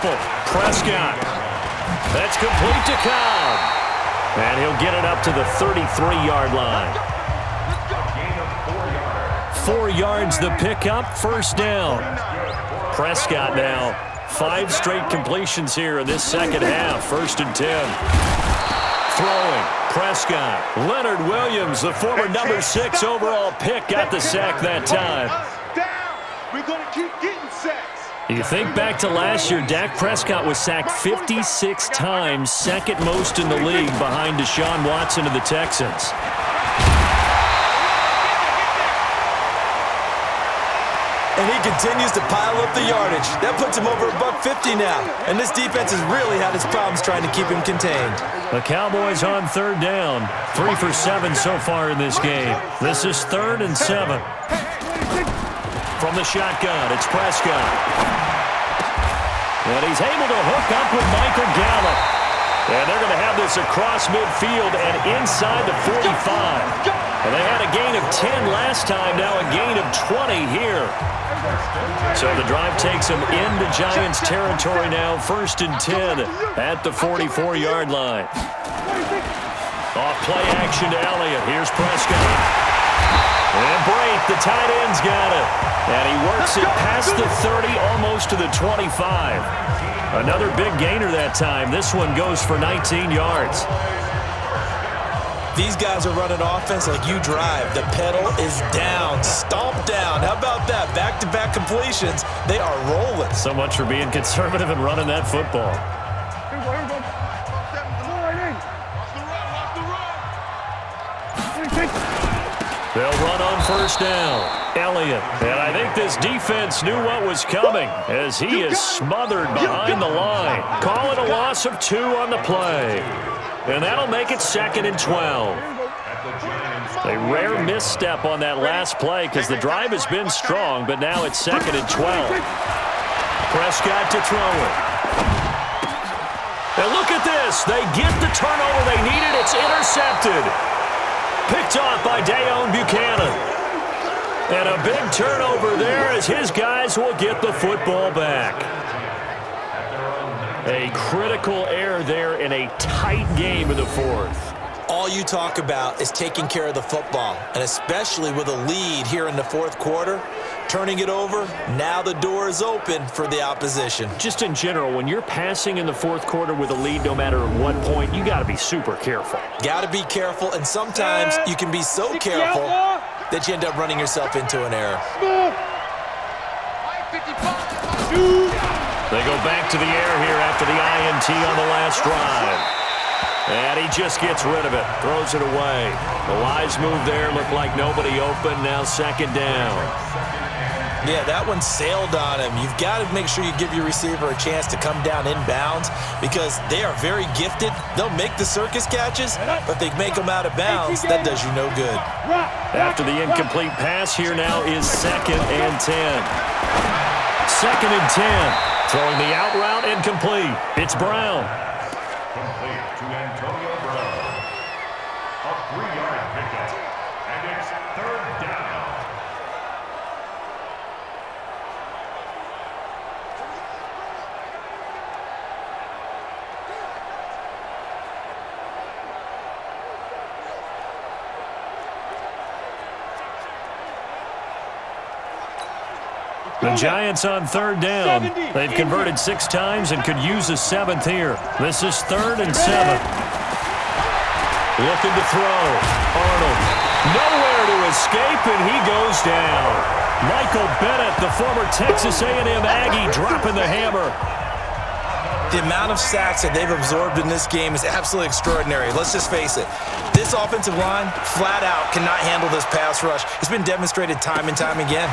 shuffle. Prescott. That's complete to Cobb. And he'll get it up to the 33-yard line. 4 yards the pickup, first down. Prescott now. 5 straight completions here in this second half. 1st and 10. Throwing. Prescott. Leonard Williams, the former number 6 overall pick, got the sack that time. We're going to keep getting sacks. You think back to last year, Dak Prescott was sacked 56 times, second most in the league behind Deshaun Watson of the Texans. And he continues to pile up the yardage. That puts him over $150 now. And this defense has really had its problems trying to keep him contained. The Cowboys on 3rd down. 3 for 7 so far in this game. This is 3rd and 7. From the shotgun, it's Prescott. And he's able to hook up with Michael Gallup. And they're going to have this across midfield and inside the 45. And they had a gain of 10 last time, now a gain of 20 here. So the drive takes them into Giants territory now, 1st and 10 at the 44-yard line. Off play action to Elliott. Here's Prescott. And Brate, the tight end's got it. And he works it past the 30, almost to the 25. Another big gainer that time. This one goes for 19 yards. These guys are running offense like you drive. The pedal is down, stomped down. How about that? Back-to-back completions. They are rolling. So much for being conservative and running that football. They'll run on 1st down. Elliott. And I think this defense knew what was coming as he is smothered behind the line. Call it a loss of 2 on the play. And that'll make it 2nd and 12. A rare misstep on that last play because the drive has been strong, but now it's 2nd and 12. Prescott to throw it. And look at this. They get the turnover they needed. It's intercepted. Picked off by Dayon Buchanan. And a big turnover there as his guys will get the football back. A critical error there in a tight game in the 4th. All you talk about is taking care of the football, and especially with a lead here in the 4th quarter, turning it over, now the door is open for the opposition. Just in general, when you're passing in the 4th quarter with a lead, no matter at what point, you got to be super careful. Got to be careful, and sometimes you can be so careful that you end up running yourself into an error. They go back to the air here after the INT on the last drive. And he just gets rid of it, throws it away. The wise move there, looked like nobody open, now 2nd down. Yeah, that one sailed on him. You've got to make sure you give your receiver a chance to come down inbounds because they are very gifted. They'll make the circus catches, but they make them out of bounds. That does you no good. After the incomplete pass, here now is 2nd and 10. 2nd and 10. Throwing the out route incomplete. It's Brown. Complete to Antonio Brown. A 3-yard pickup. And it's 3rd down. The Giants on 3rd down. They've converted 6 times and could use a 7th here. This is 3rd and 7. Looking to throw. Arnold. Nowhere to escape, and he goes down. Michael Bennett, the former Texas A&M Aggie, dropping the hammer. The amount of sacks that they've absorbed in this game is absolutely extraordinary. Let's just face it. This offensive line, flat out, cannot handle this pass rush. It's been demonstrated time and time again.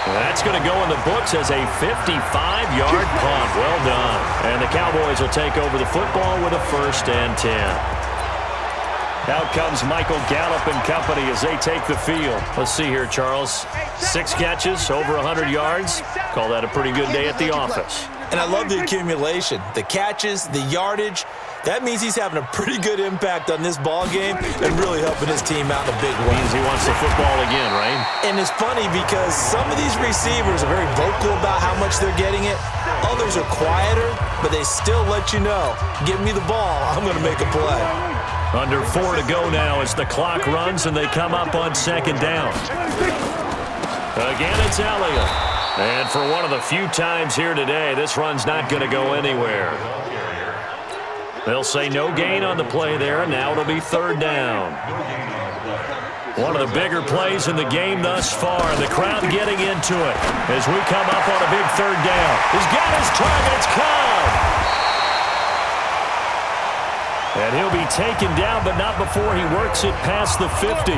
That's going to go in the books as a 55-yard punt. Well done. And the Cowboys will take over the football with a 1st and 10. Out comes Michael Gallup and company as they take the field. Let's see here, Charles. 6 catches, over 100 yards. Call that a pretty good day at the office. And I love the accumulation, the catches, the yardage. That means he's having a pretty good impact on this ball game and really helping his team out in a big way. Means he wants the football again, right? And it's funny because some of these receivers are very vocal about how much they're getting it. Others are quieter, but they still let you know, give me the ball, I'm going to make a play. Under 4 to go now as the clock runs and they come up on second down. Again, it's Elliott. And for one of the few times here today, this run's not going to go anywhere. They'll say no gain on the play there, and now it'll be third down. One of the bigger plays in the game thus far, and the crowd getting into it as we come up on a big third down. He's got his targets come. And he'll be taken down, but not before he works it past the 50.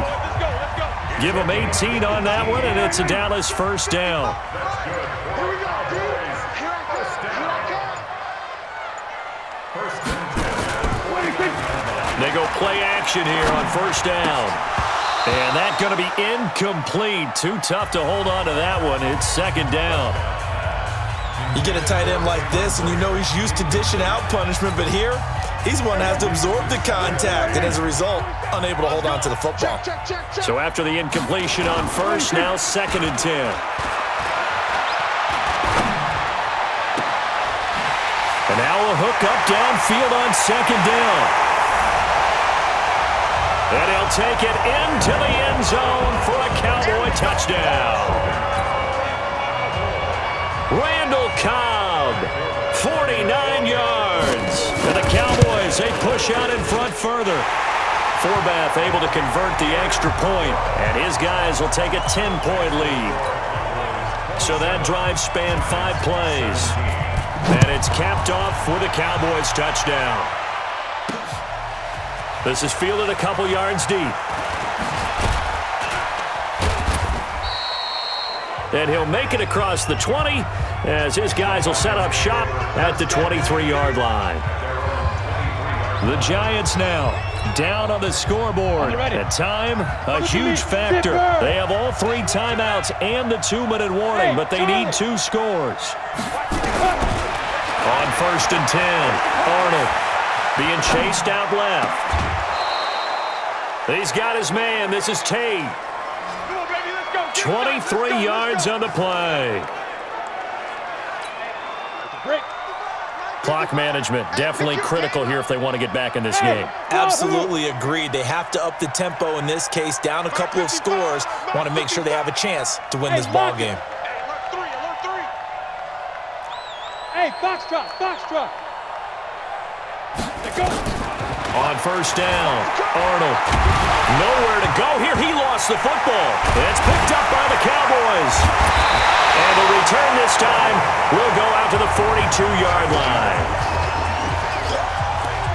Give him 18 on that one, and it's a Dallas first down. They go play action here on first down. And that's going to be incomplete. Too tough to hold on to that one. It's second down. You get a tight end like this, and you know he's used to dishing out punishment, but here, he's one that has to absorb the contact, and as a result, unable to hold on to the football. So after the incompletion on first, now second and 10. And now a hook up downfield on second down. And he'll take it into the end zone for a Cowboy touchdown. Randall Cobb, 49 yards. And the Cowboys, they push out in front further. Forbath able to convert the extra point, and his guys will take a 10-point lead. So that drive spanned 5 plays. And it's capped off with a Cowboys touchdown. This is fielded a couple yards deep. And he'll make it across the 20 as his guys will set up shop at the 23-yard line. The Giants now down on the scoreboard. At time, a huge factor. They have all 3 timeouts and the 2-minute warning, but they need 2 scores. On first and 10, Arnold being chased out left. He's got his man. This is Tate. 23 yards on the play. Clock management definitely critical here if they want to get back in this game. Absolutely agreed. They have to up the tempo in this case, down a couple of scores. Want to make sure they have a chance to win this ball game. Hey, foxtrot, foxtrot. Let's go. On first down, Arnold. Nowhere to go here. He lost the football. It's picked up by the Cowboys. And the return this time will go out to the 42-yard line.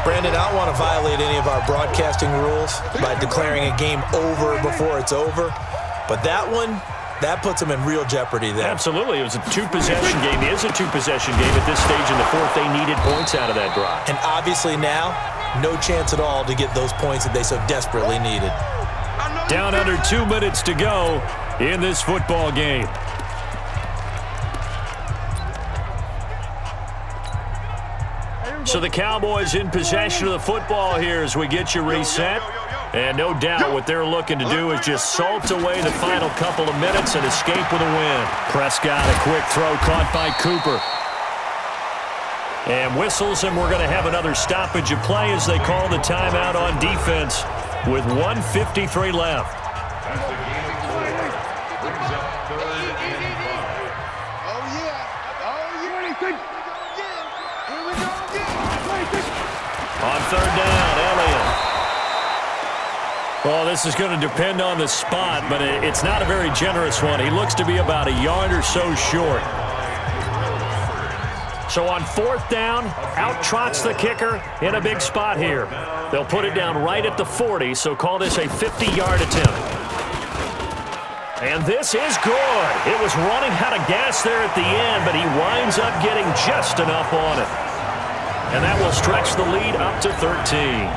Brandon, I don't want to violate any of our broadcasting rules by declaring a game over before it's over. But that one, that puts them in real jeopardy there. Absolutely. It was a 2-possession game. It is a 2-possession game at this stage in the fourth. They needed points out of that drive. And obviously now, no chance at all to get those points that they so desperately needed. Down under 2 minutes to go in this football game. So the Cowboys in possession of the football here as we get you reset. And no doubt what they're looking to do is just salt away the final couple of minutes and escape with a win. Prescott, a quick throw caught by Cooper. And whistles, and we're going to have another stoppage of play as they call the timeout on defense with 1:53 left. On third down, Elliott. Well, this is going to depend on the spot, but it's not a very generous one. He looks to be about a yard or so short. So on fourth down, out trots the kicker in a big spot here. They'll put it down right at the 40, so call this a 50-yard attempt. And this is good. It was running out of gas there at the end, but he winds up getting just enough on it. And that will stretch the lead up to 13.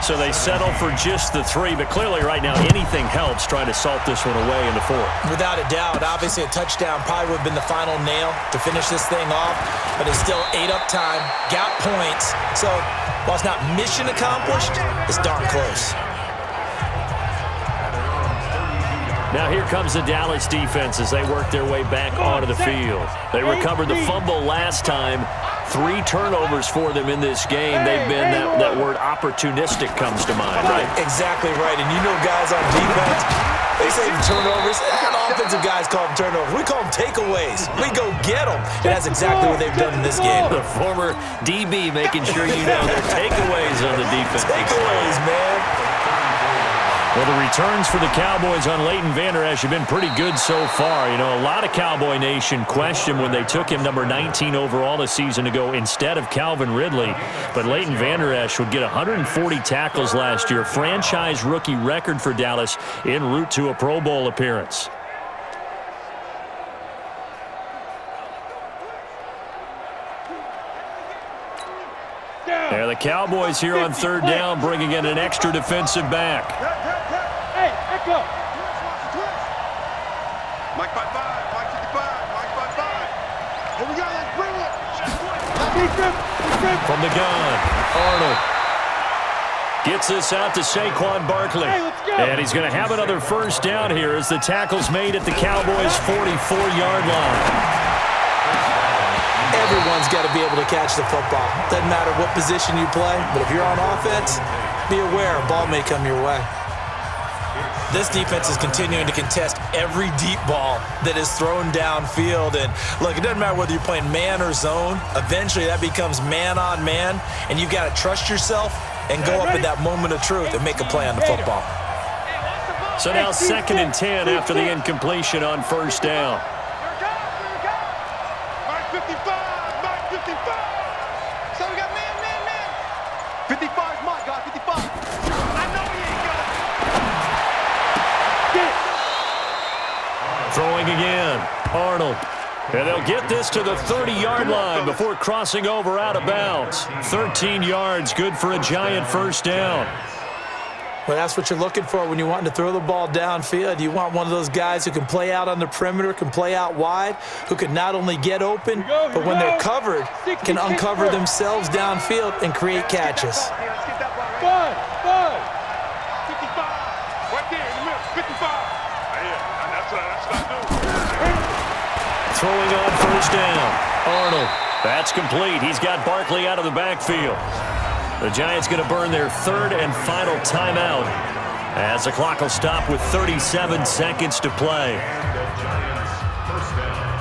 So they settle for just the 3, but clearly right now anything helps trying to salt this one away in the 4th. Without a doubt, obviously a touchdown probably would have been the final nail to finish this thing off, but it's still ate up time, got points. So while it's not mission accomplished, it's darn close. Now here comes the Dallas defense as they work their way back onto the field. They recovered the fumble last time. 3 turnovers for them in this game. They've been, that word opportunistic comes to mind, right? Exactly right. And you know guys on defense, they say turnovers, and offensive guys call them turnovers. We call them takeaways. We go get them. And that's exactly what they've done in this game. The former DB making sure you know their takeaways on the defense. Takeaways, man. Well, the returns for the Cowboys on Leighton Vander Esch have been pretty good so far. You know, a lot of Cowboy Nation questioned when they took him number 19 overall a season ago instead of Calvin Ridley. But Leighton Vander Esch would get 140 tackles last year, franchise rookie record for Dallas en route to a Pro Bowl appearance. There, the Cowboys here on 3rd down, bringing in an extra defensive back. Hey, echo. Mike 55, Mike 55, Mike 55. Here we go, let's bring it. From the gun, Arnold gets this out to Saquon Barkley. Hey, let's go. And he's going to have another 1st down here as the tackle's made at the Cowboys' 44-yard line. Everyone's got to be able to catch the football. Doesn't matter what position you play, but if you're on offense, be aware a ball may come your way. This defense is continuing to contest every deep ball that is thrown downfield. And look, it doesn't matter whether you're playing man or zone. Eventually, that becomes man on man, and you've got to trust yourself and go up at that moment of truth and make a play on the football. So now 2nd and 10 after the incompletion on 1st down. Mike 55, Mike 55. So we got man. 55 is my guy, 55. I know he ain't got it. Throwing again, Arnold. And they'll get this to the 30-yard line before crossing over out of bounds. 13 yards, good for a giant 1st down. Well, that's what you're looking for when you're wanting to throw the ball downfield. You want one of those guys who can play out on the perimeter, can play out wide, who can not only get open, but when they're covered, can uncover themselves downfield and create catches. Let's get that ball right. Bud. 55. Right there in the middle, 55. Right here. That's what I do. Throwing on 1st down, Arnold. That's complete. He's got Barkley out of the backfield. The Giants going to burn their 3rd and final timeout as the clock will stop with 37 seconds to play. And the Giants' 1st down.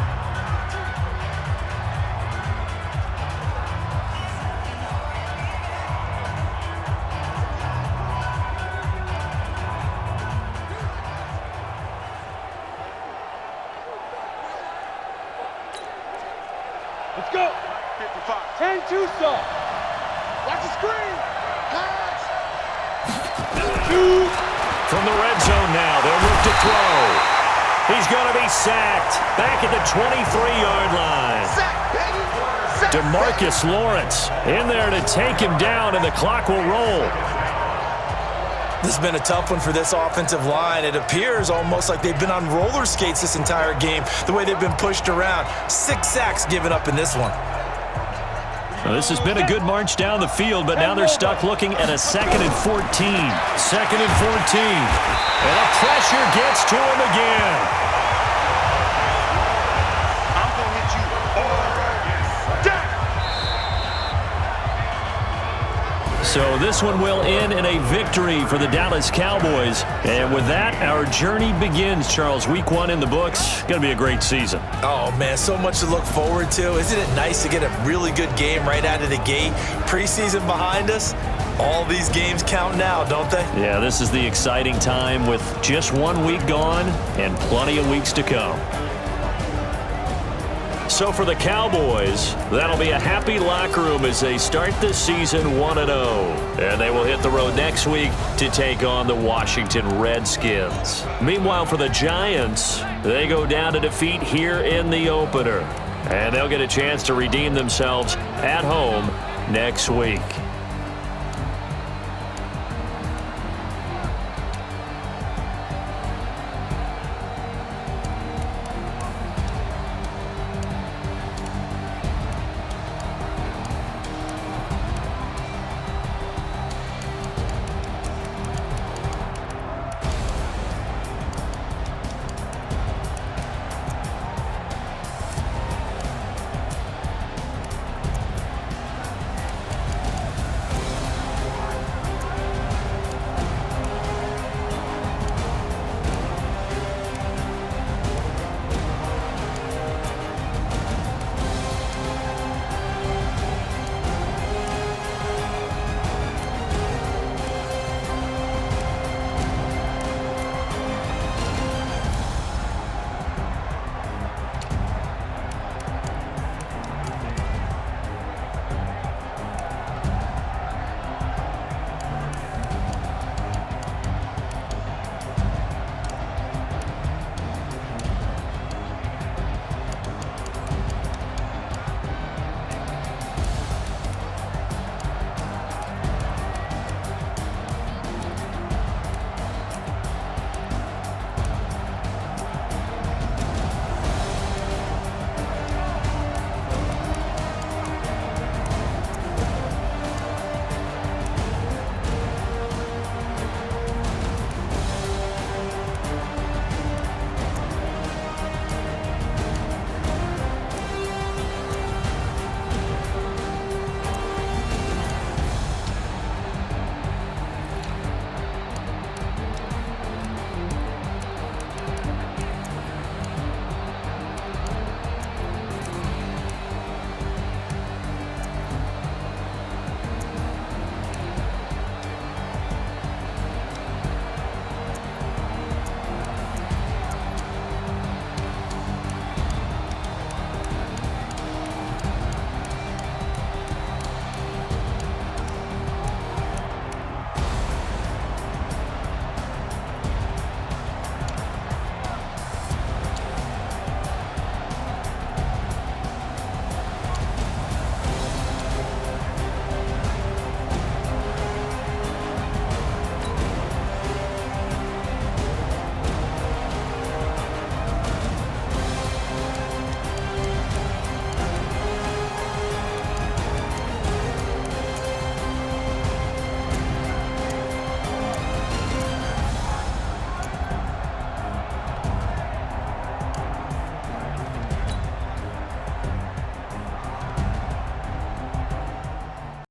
Let's go. 55. 10-2 saw. Watch the screen. Pass. 2. From the red zone now, they'll look to throw. He's going to be sacked back at the 23-yard line. Sack, baby. Sack, DeMarcus Lawrence in there to take him down, and the clock will roll. This has been a tough one for this offensive line. It appears almost like they've been on roller skates this entire game, the way they've been pushed around. 6 sacks given up in this one. Well, this has been a good march down the field, but now they're stuck looking at a 2nd and 14. 2nd and 14. And the pressure gets to him again. I'm going to hit you all day. So this one will end in a victory for the Dallas Cowboys. And with that, our journey begins, Charles. Week 1 in the books. Going to be a great season. Oh, man, so much to look forward to. Isn't it nice to get a really good game right out of the gate? Preseason behind us. All these games count now, don't they? Yeah, this is the exciting time with just 1 week gone and plenty of weeks to come. So for the Cowboys, that'll be a happy locker room as they start the season 1-0. And they will hit the road next week to take on the Washington Redskins. Meanwhile, for the Giants, they go down to defeat here in the opener. And they'll get a chance to redeem themselves at home next week.